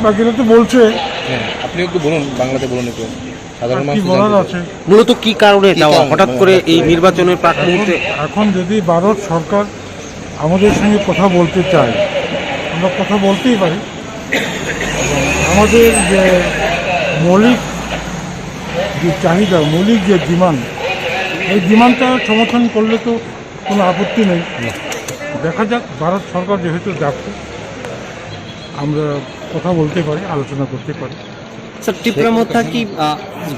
বাকিরা তো বলছে। হ্যাঁ, আপনি একটু বলুন, বাংলাতে বলুন একটু, সাধারণ কি মানুষ বলার আছে? মূলত কি কারণে যাওয়া হঠাৎ করে এই নির্বাচনের প্রাক মুহূর্তে? এখন যদি ভারত সরকার আমাদের সঙ্গে কথা বলতে চায়, আমরা কথা বলতেই পারি। আমাদের যে মৌলিক যে চাহিদা, মৌলিক যে ডিমান্ড, এই ডিমান্ডটা সমর্থন করলে তো কোনো আপত্তি নেই। দেখা যাক, ভারত সরকার যেহেতু যাচ্ছে, আমরা কথা বলতে পারি, আলোচনা করতে পারি। স্যার, টিপ্রামথা কি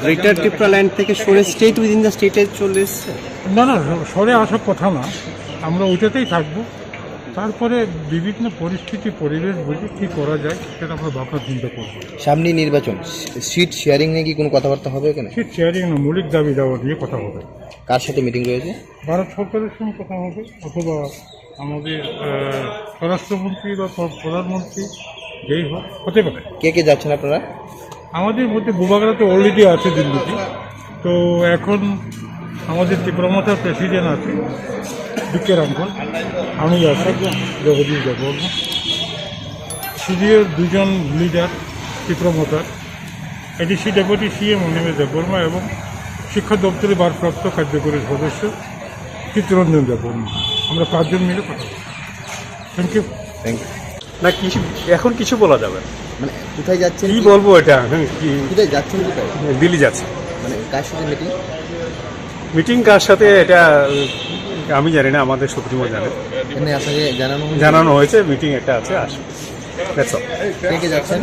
গ্রেটার টিপ্রা ল্যান্ড থেকে সরে স্টেট উইদিন দ্য স্টেটে চলে এসছে? না না, সরে আসার কথা না, আমরা ওইটাতেই থাকবো। তারপরে বিভিন্ন পরিস্থিতি, পরিবেশ বুঝে কী করা যায় সেটা আমরা ভাবনা চিন্তা করবো। সামনে নির্বাচন, সিট শেয়ারিং নিয়ে কি কোনো কথাবার্তা হবে এখানে? ঠিক শেয়ারিং না, মৌলিক দাবি দেওয়া নিয়ে কথা হবে। কার সাথে মিটিং রয়েছে? ভারত সরকারের সঙ্গে কথা হবে, অথবা আমাদের স্বরাষ্ট্রমন্ত্রী বা প্রধানমন্ত্রী, যেই হোক, হতে পারে। কে কে যাচ্ছেন আপনারা? আমাদের মধ্যে বুবাগরা তো অলরেডি আছে দিল্লিতে, তো এখন আমাদের তীব্রমথার প্রেসিডেন্ট আছে বিকে রাঙ্গল, আমি আছি, জগদীশ দেববর্মা, সিডিওর দুজন লিডার তীব্রমথার, ADC deputy CM Animesh Debbarma এবং শিক্ষা দপ্তরের ভারপ্রাপ্ত কার্যকরী সদস্য চিত্তরঞ্জন দেববর্মা। আমরা 5 জন মিলে কথা বলি। Thank you. Thank you. না, কিছু এখন কিছু বলা যাবে না। মানে কোথায় যাচ্ছেন, কি বলবো এটা? কি কোথায় যাচ্ছেন, কোথায়? দিল্লি যাচ্ছে। মানে কার সাথে মিটিং? মিটিং কার সাথে এটা আমি জানি না, আমাদের সুপ্রিমো জানে। এখানে আপনাকে জানানো হয়েছে মিটিং একটা আছে, আসবে। That's all. কে কে যাচ্ছেন?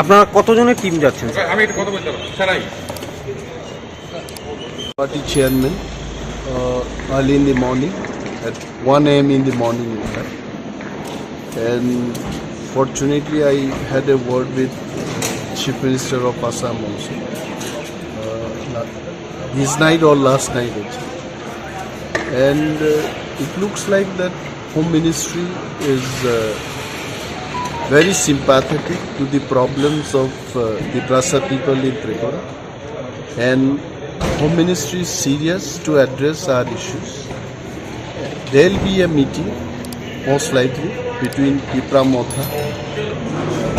আপনারা কতজনের টিম যাচ্ছেন? Party chairman early in the morning at 1 a.m. in the morning in fact. And fortunately I had a word with Chief Minister of Assam also this night or last night actually. And it looks like that Home Ministry is very sympathetic to the problems of the Trasa people in Tripura, and Home Ministry is serious to address our issues. There will be a meeting most likely between Tīpramotha,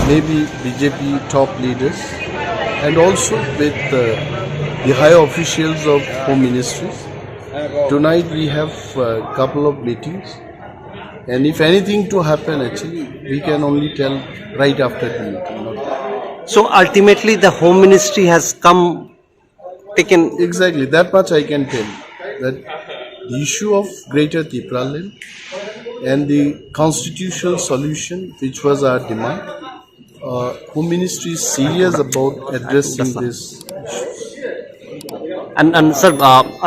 maybe BJP top leaders, and also with the high officials of Home Ministries. Tonight we have a couple of meetings, and if anything to happen actually we can only tell right after the meeting. So ultimately the Home Ministry has taken. Exactly, that much I can tell, that the issue of Greater Tipraland and the constitutional solution, which was our demand, Home Ministry is serious about addressing this issue. And sir,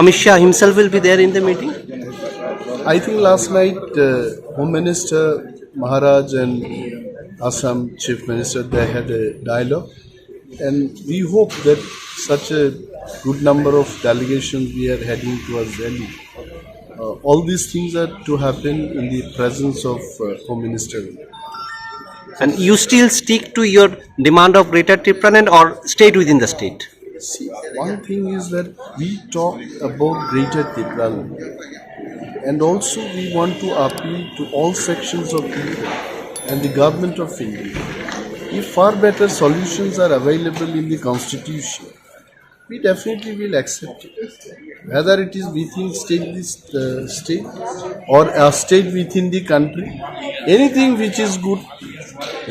Amit Shah himself will be there in the meeting? I think last night Home Minister Maharaj and Assam Chief Minister, they had a dialogue, and we hope that such a good number of delegations we are heading towards Delhi. All these things are to happen in the presence of Home Minister. And you still stick to your demand of Greater Tipraland or stayed within the state? See, one thing is that we talk about Greater Tipraland, and also we want to appeal to all sections of people and the government of India. If far better solutions are available in the constitution, we definitely will accept it. Whether it is within state or a state within the country, anything which is good,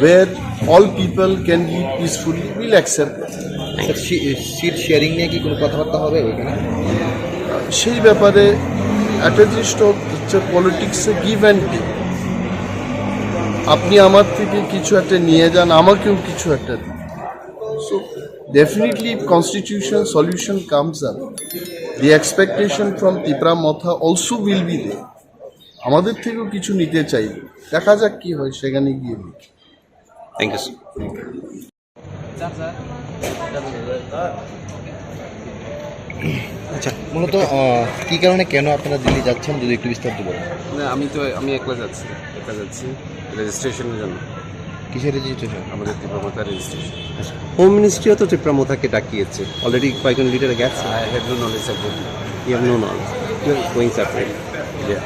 where all people can live peacefully, we'll accept it. Seat sharing নিয়ে কি কোনো কথাবার্তা হবে এখানে? সেই ব্যাপারে একটা জিনিস হচ্ছে পলিটিক্সে গিভ অ্যান্ড টেক। আপনি আমার থেকে কিছু একটা নিয়ে যান, আমাকেও কিছু একটা দিন। So definitely if constitutional solution comes up, the expectation from Tīpramotha also will be there. আমাদের থেকেও কিছু নিতে চাইবে, দেখা যাক কি হয় সেখানে গিয়ে। Thank you, sir. আচ্ছা, মূলত কি কারণে কেন আপনারা দিল্লি যাচ্ছেন যদি একটু বিস্তারিত বলেন? না, আমি একলা যাচ্ছি রেজিস্ট্রেশনের জন্য। কিসের রেজিস্ট্রেশন? আমাদের তীব্রমথার রেজিস্ট্রেশন। হোম মিনিস্ট্রিও তো তীব্রমথাকে ডাকিয়েছে, অলরেডি কয়েকজন লিডার গেছে। I have no knowledge about it. You have no knowledge. You are going separate. Yeah.